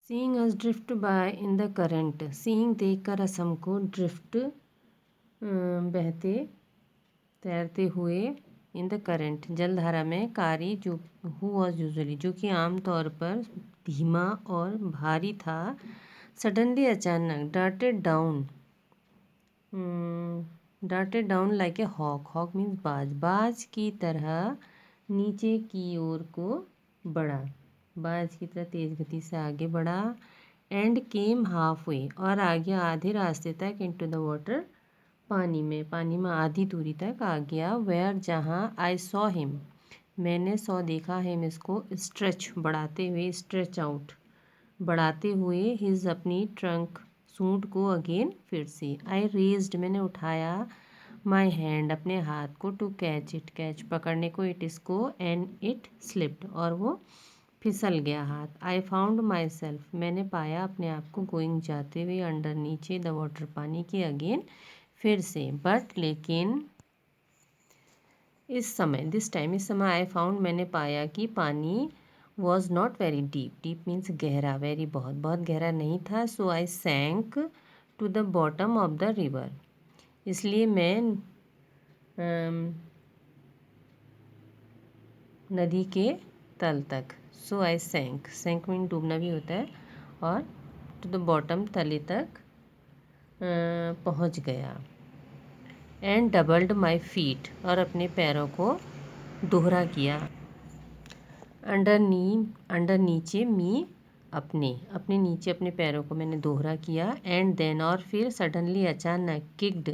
Seeing us drift by in the current. Seeing देखकर us हमको, drift बहते तैरते हुए, इन द करंट जलधारा में, कारी जो हु वॉज यूजुअली जो कि आमतौर पर धीमा और भारी था, सडनली अचानक, darted down like a hawk. Hawk means बाज, बाज की तरह नीचे की ओर को बढ़ा, बाज की तरह तेज गति से आगे बढ़ा। एंड केम हाफ वे, और आ गया आधे रास्ते तक, इनटू द वाटर, पानी में आधी दूरी तक आ गया। वेयर जहाँ, आई सॉ हिम, मैंने सॉ देखा, हिम इसको, स्ट्रेच बढ़ाते हुए, स्ट्रेच आउट बढ़ाते हुए, हिज अपनी ट्रंक सूंड को, अगेन फिर से। आई रेज्ड मैंने उठाया, माई हैंड अपने हाथ को, टू कैच इट कैच पकड़ने को, इट इसको, एंड इट स्लिप्ड और वो फिसल गया हाथ। आई फाउंड माई सेल्फ मैंने पाया अपने आप को, गोइंग जाते हुए, अंडर नीचे, द वाटर पानी के, अगेन फिर से, बट लेकिन इस समय, दिस टाइम इस समय, आई फाउंड मैंने पाया कि पानी was not very deep, deep means गहरा, वेरी बहुत, बहुत गहरा नहीं था। So I sank to the bottom of the river, इसलिए मैं नदी के तल तक। सो आई सैंक, सैंक मीन डूबना भी होता है, और टू द बॉटम तले तक पहुंच गया। एंड डबल्ड माई फीट, और अपने पैरों को दोहरा किया। अंडर नीचे, मी अपने नीचे अपने पैरों को मैंने दोहरा किया। एंड देन, और फिर, सडनली अचानक, किक्ड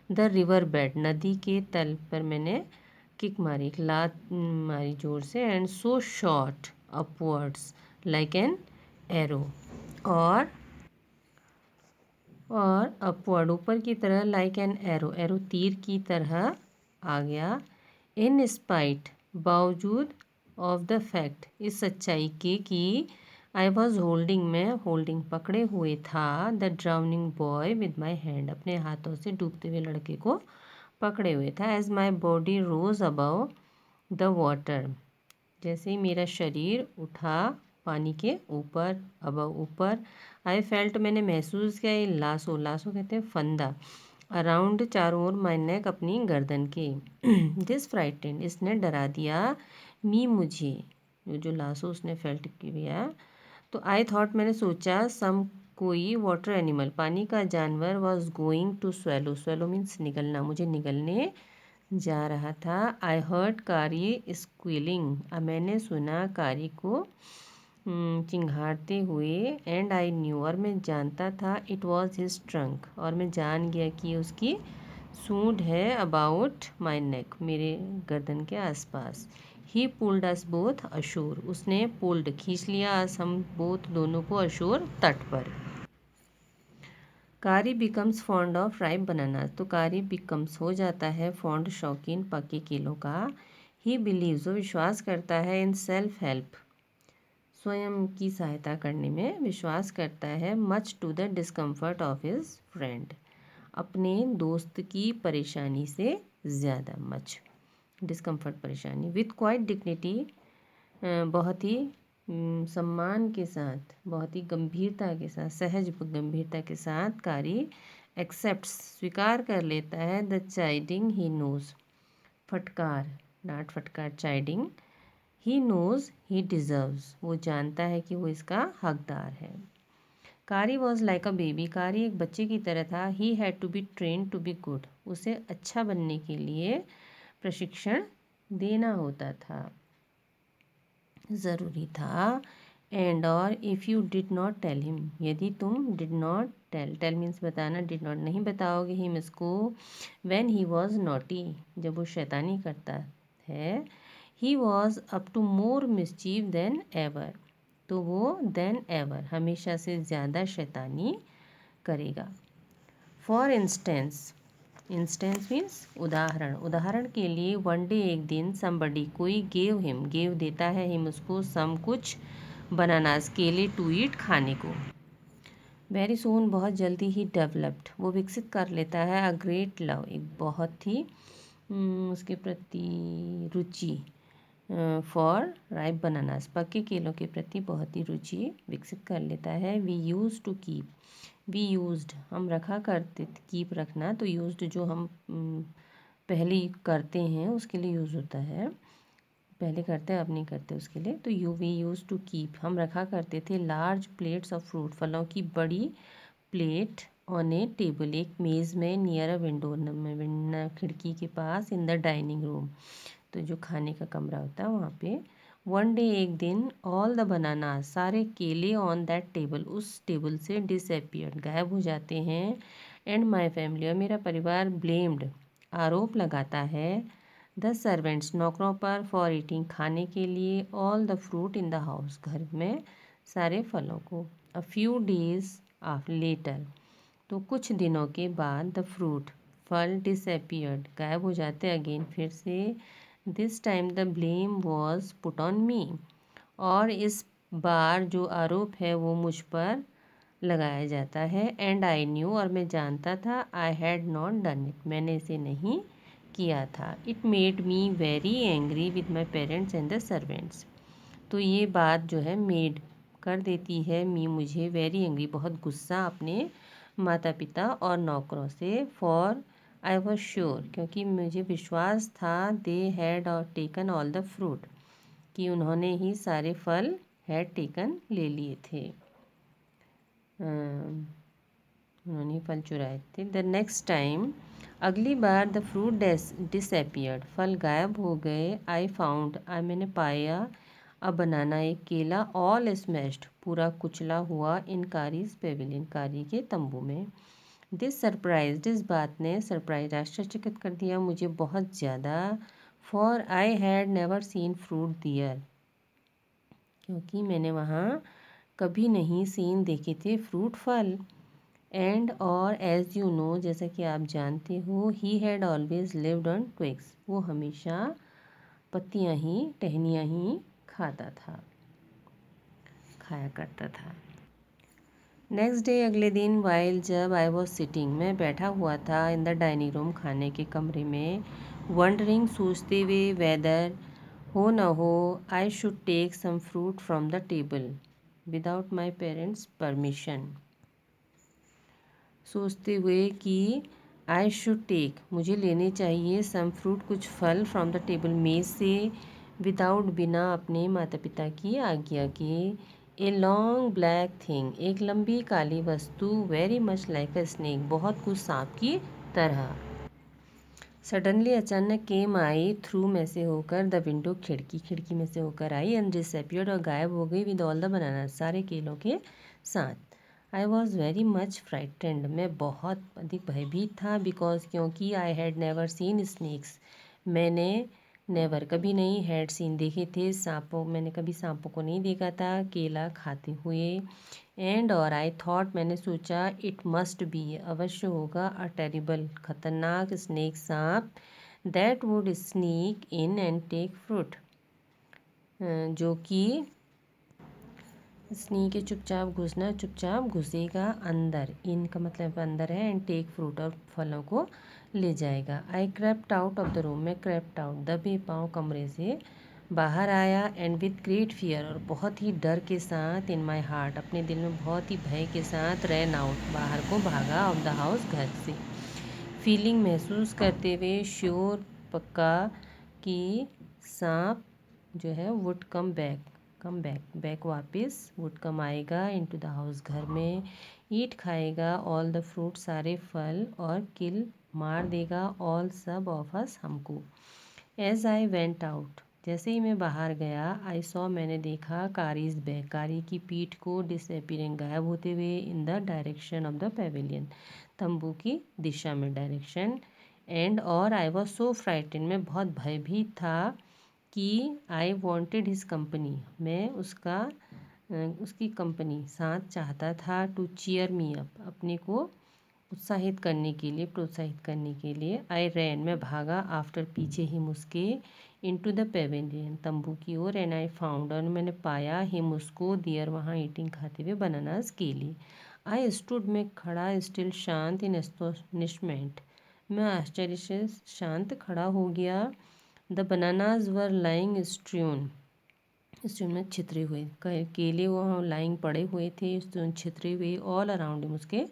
द रिवर बेड, नदी के तल पर मैंने किक मारी, एक लात मारी जोर से। And so shot upwards like an arrow, और अपवर्ड ऊपर की तरह, लाइक एन एरो, एरो तीर की तरह आ गया। इन स्पाइट बावजूद, ऑफ द फैक्ट इस सच्चाई के कि, आई वॉज होल्डिंग मैं होल्डिंग पकड़े हुए था, the drowning boy with my hand अपने हाथों से डूबते हुए लड़के को पकड़े हुए था। As my body rose above the water, जैसे ही मेरा शरीर उठा पानी के ऊपर, अबव ऊपर। आई फेल्ट मैंने महसूस किया, ये लासो, लासो कहते हैं फंदा, अराउंड चारों ओर, माई नेक अपनी गर्दन के। दिस फ्राइटेंड इसने डरा दिया, मी मुझे, जो लासो उसने फेल्ट किया। तो आई थॉट मैंने सोचा, सम कोई वाटर एनिमल पानी का जानवर, was going to swallow, swallow means निगलना, मुझे निगलने जा रहा था। आई हर्ड कारी स्क्विलिंग, मैंने सुना कारी को चिंघाड़ते हुए। एंड आई न्यू, और मैं जानता था, इट वॉज हिज ट्रंक, और मैं जान गया कि उसकी सूंड है, अबाउट माई नेक मेरे गर्दन के आसपास। ही पुल्ड अस बोथ अशोर, उसने पुल्ड खींच लिया, अस हम बोथ दोनों को, अशोर तट पर। कारी बिकम्स फॉन्ड ऑफ राइप बनाना, तो कारी बिकम्स हो जाता है, फॉन्ड शौकीन पके केलों का। ही बिलीव्स वो विश्वास करता है, इन सेल्फ हेल्प स्वयं की सहायता करने में विश्वास करता है। Much to the discomfort of his friend, अपने दोस्त की परेशानी से ज़्यादा, मच डिस्कम्फर्ट परेशानी। विथ क्वाइट डिग्निटी बहुत ही सम्मान के साथ, बहुत ही गंभीरता के साथ, सहज गंभीरता के साथ, कारी एक्सेप्ट्स स्वीकार कर लेता है, द चाइडिंग ही नोज, फटकार, डांट फटकार, chiding, he knows he deserves, वो जानता है कि वो इसका हकदार है। कारी वॉज लाइक अ बेबी, कारी एक बच्चे की तरह था। He had to be train to be good, उसे अच्छा बनने के लिए प्रशिक्षण देना होता था, ज़रूरी था। एंड, और, if you did not tell him, यदि तुम did not tell, tell means बताना, डिड नॉट नहीं बताओगे, हिम इसको, व्हेन ही वॉज नॉटी, जब वो शैतानी करता है। He was up to more mischief than ever, तो वो देन एवर हमेशा से ज़्यादा शैतानी करेगा। फॉर इंस्टेंस, इंस्टेंस मीन्स उदाहरण, उदाहरण के लिए, वन डे एक दिन, समबडी कोई, गेव हिम, गेव देता है, हिम उसको, सम कुछ, बनानास केले, टू ईट खाने को। वेरी सून बहुत जल्दी, ही डेवलप्ड वो विकसित कर लेता है, अ ग्रेट लव एक बहुत ही उसके प्रति रुचि, फॉर राइप बनानास, पके केलों के प्रति बहुत ही रुचि विकसित कर लेता है। We use to keep, we used हम रखा करते, कीप रखना, तो यूज्ड जो हम पहले करते हैं उसके लिए यूज़ होता है, पहले करते हैं अब नहीं करते उसके लिए। तो वी यूज़ टू कीप हम रखा करते थे लार्ज प्लेट्स ऑफ फ्रूट, फलों की बड़ी प्लेट ऑन ए टेबल, एक मेज़ में, नियर अ विंडो, खिड़की के पास, इन द डाइनिंग रूम, तो जो खाने का कमरा होता है वहाँ पे। वन डे एक दिन, ऑल द बनाना सारे केले ऑन दैट टेबल उस टेबल से डिसअपियर्ड गायब हो जाते हैं। एंड माई फैमिली और मेरा परिवार ब्लेम्ड आरोप लगाता है द सर्वेंट्स नौकरों पर फॉर ईटिंग खाने के लिए all the fruit in the house घर में सारे फलों को। A few days of later तो कुछ दिनों के बाद द फ्रूट फल डिसअपियर्ड गायब हो जाते अगेन फिर से। This time the blame was put on me और इस बार जो आरोप है वो मुझ पर लगाया जाता है। एंड आई न्यू और मैं जानता था, I had not done it मैंने इसे नहीं किया था। It made me very angry with my parents and the servants, तो ये बात जो है मेड कर देती है मी मुझे वेरी एंग्री बहुत गुस्सा अपने माता पिता और नौकरों से। फॉर आई वॉज श्योर क्योंकि मुझे विश्वास था, दे हैड और टेकन ऑल द फ्रूट कि उन्होंने ही सारे फल हैड टेकन ले लिए थे, उन्होंने फल चुराए थे। द नेक्स्ट टाइम अगली बार द फ्रूट डिसअपियर्ड फल गायब हो गए। आई फाउंड मैंने पाया अ बनाना एक केला ऑल स्मैश्ड पूरा कुचला हुआ इन कारीज पेविलियन कारी के तंबू में। दिस सरप्राइज इस बात ने सरप्राइज आश्चर्यचकित कर दिया मुझे बहुत ज़्यादा। For I had never seen fruit there क्योंकि मैंने वहाँ कभी नहीं सीन देखे थे फ्रूट फल। एंड और एज यू नो जैसा कि आप जानते हो, he had always lived on twigs वो हमेशा पत्तियाँ ही टहनियाँ ही खाया करता था। नेक्स्ट डे अगले दिन वाइल जब आई वॉज सिटिंग मैं बैठा हुआ था इन द डाइनिंग रूम खाने के कमरे में, वंडरिंग सोचते हुए वेदर हो न हो I should take some fruit from the table without my parents permission, सोचते हुए कि आई शुड टेक मुझे लेने चाहिए सम फ्रूट कुछ फल फ्रॉम द टेबल मेज से, विदाउट बिना अपने माता पिता की आज्ञा के। ए लॉन्ग ब्लैक थिंग एक लंबी काली वस्तु, वेरी मच लाइक अ स्नेक बहुत कुछ सांप की तरह। सडनली अचानक केम आई थ्रू में से होकर द विंडो खिड़की में से होकर आई एंड डिसअपियर्ड और गायब हो गई विद ऑल द बनाना सारे केलों के साथ। I was very much frightened मैं बहुत अधिक भयभीत था, बिकॉज क्योंकि I had never seen snakes मैंने नेवर कभी नहीं, हैड सीन देखे थे सांपों, मैंने कभी सांपों को नहीं देखा था केला खाते हुए। एंड और आई थॉट मैंने सोचा, इट मस्ट बी अवश्य होगा अ टेरिबल खतरनाक स्नेक सांप, that would sneak in and take fruit जो कि स्नीक के चुपचाप घुसेगा अंदर, इन का मतलब अंदर है, एंड टेक फ्रूट और फलों को ले जाएगा। I crept out of the room मैं क्रेप्ट आउट दबे पाँव कमरे से बाहर आया, एंड विद ग्रेट फियर और बहुत ही डर के साथ, इन माई हार्ट अपने दिल में बहुत ही भय के साथ, रैन आउट बाहर को भागा ऑफ द हाउस घर से, फीलिंग महसूस करते हुए श्योर पक्का कि सांप जो है वुड कम बैक वापस, वुड कम आएगा इनटू द हाउस घर में, ईट खाएगा ऑल द फ्रूट सारे फल, और किल मार देगा ऑल सब ऑफ अस हमको। एज आई वेंट आउट जैसे ही मैं बाहर गया, आई सॉ मैंने देखा कारीज बैक कारी की पीठ को, डिसअपीयरिंग गायब होते हुए, in the direction of the Pavilion तंबू की दिशा में डायरेक्शन। एंड और आई वॉज सो फ्राइटेंड मैं बहुत भयभीत था कि आई वॉन्टेड हिज कंपनी मैं उसकी कंपनी साथ चाहता था, टू चीयर मी अप अपने को उत्साहित करने के लिए, प्रोत्साहित करने के लिए। आई रैन मैं भागा, आफ्टर पीछे ही मुस्के, इनटू द पेविलियन तंबू की ओर, एंड आई फाउंड और मैंने पाया हिम उसको, दियर वहाँ ईटिंग खाते हुए बनानास केले। आई स्टूड में खड़ा, स्टिल शांत, इन एस्टोनिशमेंट मैं आश्चर्य से शांत खड़ा हो गया। The bananas were lying strewn में छितरे हुए, केले वहाँ लाइंग पड़े हुए थे छितरे हुए, ऑल अराउंड हिम उसके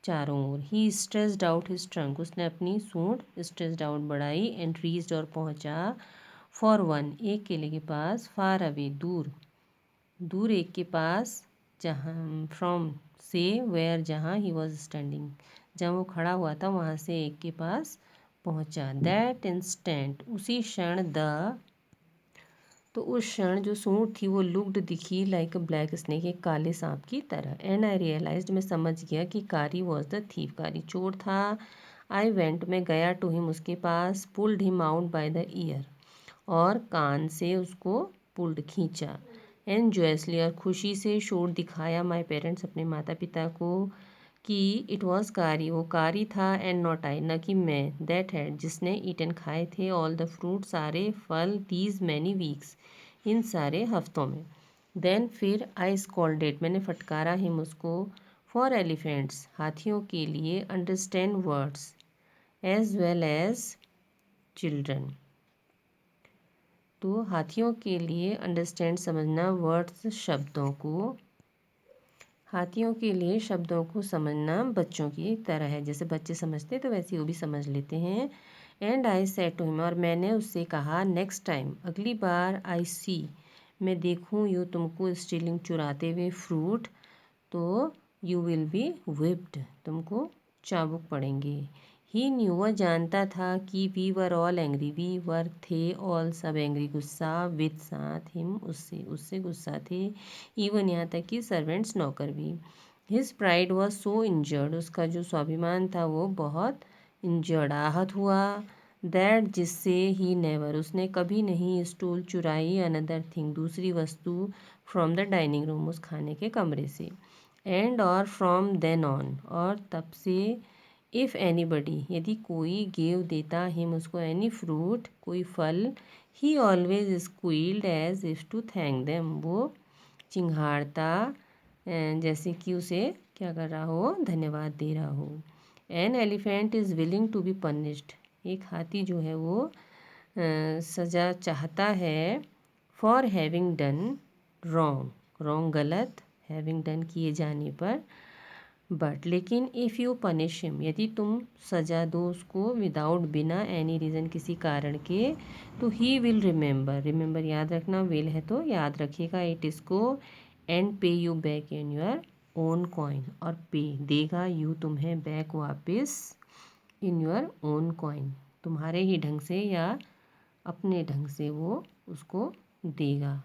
चारों ओर। ही स्ट्रेस्ड आउट हिज ट्रंक, उसने अपनी सूंड स्ट्रेस्ड आउट बढ़ाई, एंड रीच्ड और पहुँचा, फॉर वन एक केले के पास, फार अवे दूर, दूर एक के पास, जहाँ फ्रॉम से, वेयर जहाँ ही वॉज स्टैंडिंग, जहाँ वो खड़ा हुआ था वहाँ से एक के पास पहुँचा। दैट इंस्टेंट उसी क्षण, द तो उस क्षण जो सूंड थी वो लुक्ड दिखी लाइक अ ब्लैक स्नेक, एक काले सांप की तरह। एंड आई रियलाइज्ड मैं समझ गया कि कारी वॉज द थीफ, कारी चोर था। आई वेंट मैं गया टू हिम उसके पास, pulled him out by the ear और कान से उसको पुल्ड खींचा, एंड जॉयसली और खुशी से शोर दिखाया माई पेरेंट्स अपने माता पिता को कि इट वॉज कारी, वो कारी था, एंड नॉट आई न कि मैं, दैट हैड जिसने ईटन खाए थे, ऑल द फ्रूट सारे फल, दीज मैनी वीक्स इन सारे हफ्तों में। देन फिर आई स्कॉल्डेड मैंने फटकारा हिम उसको, फॉर एलिफेंट्स हाथियों के लिए, understand words as well as children, तो हाथियों के लिए अंडरस्टैंड समझना, वर्ड्स शब्दों को, हाथियों के लिए शब्दों को समझना बच्चों की तरह है, जैसे बच्चे समझते तो वैसे वो भी समझ लेते हैं। And I said to him और मैंने उससे कहा, नेक्स्ट टाइम अगली बार, आई सी मैं देखूँ यू तुमको स्टीलिंग चुराते हुए फ्रूट, तो यू विल बी whipped तुमको चाबुक पड़ेंगे। ही न्यू वह जानता था कि we were all angry, we were थे ऑल सब एंग्री गुस्सा, विद साथ हिम उससे, उससे गुस्सा थे, इवन यहाँ तक कि सर्वेंट्स नौकर भी। His pride was so injured उसका जो स्वाभिमान था वो बहुत इंजर्ड आहत हुआ, दैट जिससे ही नेवर उसने कभी नहीं स्टूल चुराई, अनदर थिंग दूसरी वस्तु, फ्रॉम द डाइनिंग रूम उस खाने के कमरे से, एंड और फ्रॉम देन ऑन और तब से, इफ़ एनीबडी यदि कोई गिव देता हिम उसको एनी फ्रूट कोई फल, he always squealed as if to thank them वो चिंघाड़ता जैसे कि उसे क्या कर रहा हो, धन्यवाद दे रहा हो। An elephant is willing to be punished एक हाथी जो है वो सज़ा चाहता है, for having done wrong, wrong गलत, हैविंग डन किए जाने पर, बट लेकिन इफ़ यू पनिश हिम यदि तुम सज़ा दो उसको, विदाउट बिना एनी रीज़न किसी कारण के, तो ही विल रिमेंबर, रिमेंबर याद रखना, विल है तो याद रखिएगा इट इसको, एंड पे you back in your own coin और पे देगा यू तुम्हें बैक वापस, इन योर ओन कॉइन तुम्हारे ही ढंग से या अपने ढंग से वो उसको देगा।